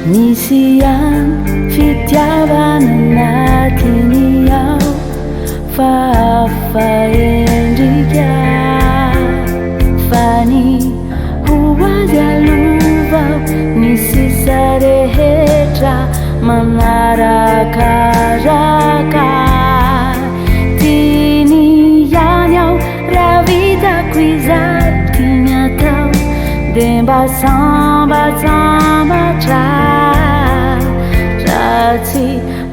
Misy ihany fitiavana anatiny ao fa afaendrika fa ny hoazy alovao ny sisa rehetra manarakaraka tiany ihany aho raha vitako izay tiany atao de mba sambasambatra raha tsy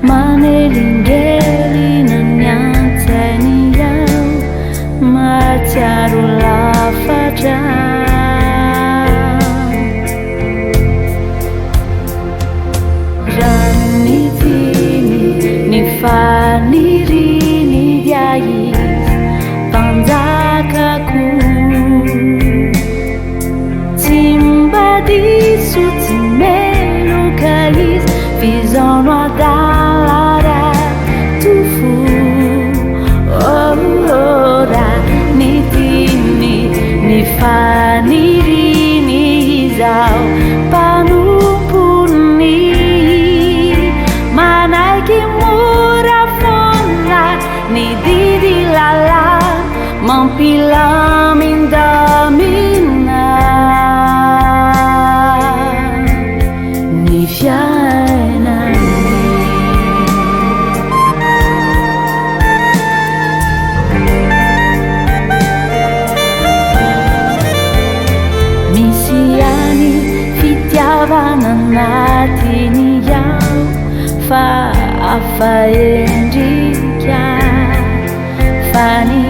manelingelina ny antsainy aho mahatsiaro lafatra raha nitiny ny faniriny dia izy mpanjakako tsy mbadiso tsy meloka izy fizaono adalara tofo raha nitiny ny faniriny izao mpanompony manaiky mora fona ny didy lala mampilamindamina ny fiainany misy ihany fitiavana anatiny ao fa afaendrika fa ny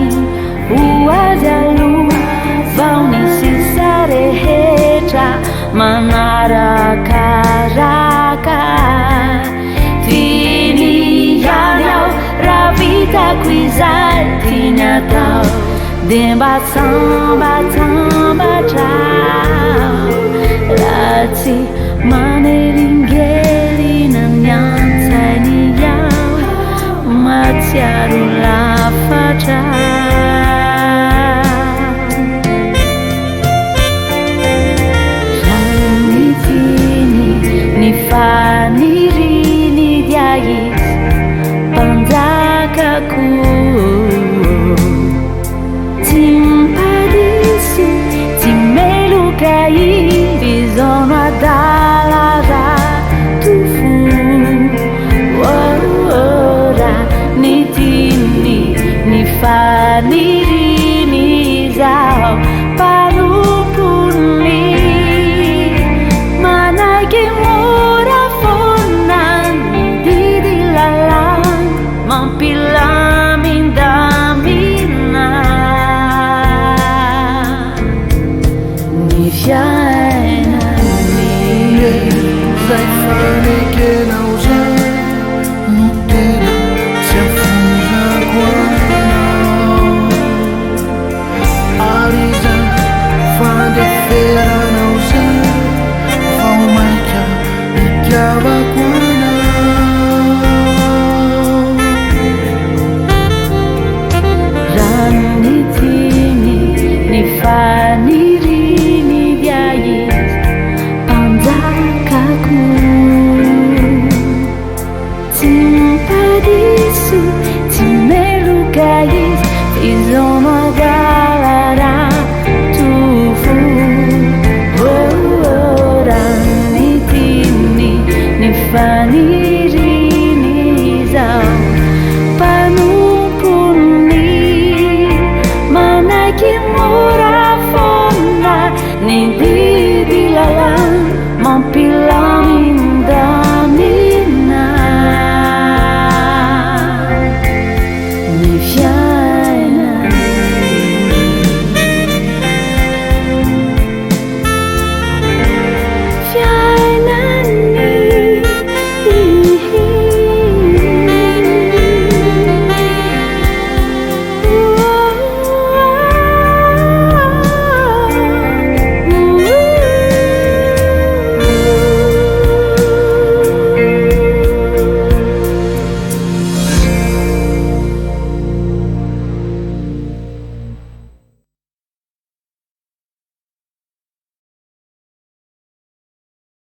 hoazy alovao ny sisa rehetra manarakaraka tiany ihany aho raha vitako izay tiany atao de mba sambasambatra raha tsy manelingelina ny antsainy aho mahatsiaro lafatra faniriny dia izy mpanjakako tsy mpadiso tsy meloka izy zaono adalara tofo raha nitiny ny faniriny izao mpanompony manaiky mampilamindamina ny fiainany zay fanekenao zay no tena tsy afozako anao ary zay fandeferanao zay vao maika itiavako faniriny dia izy mpanjakako tsy mpadiso tsy meloka izy fizaono adalara tofo raha nitiny ny faniriny izao mpanompony manaiky mora fona ny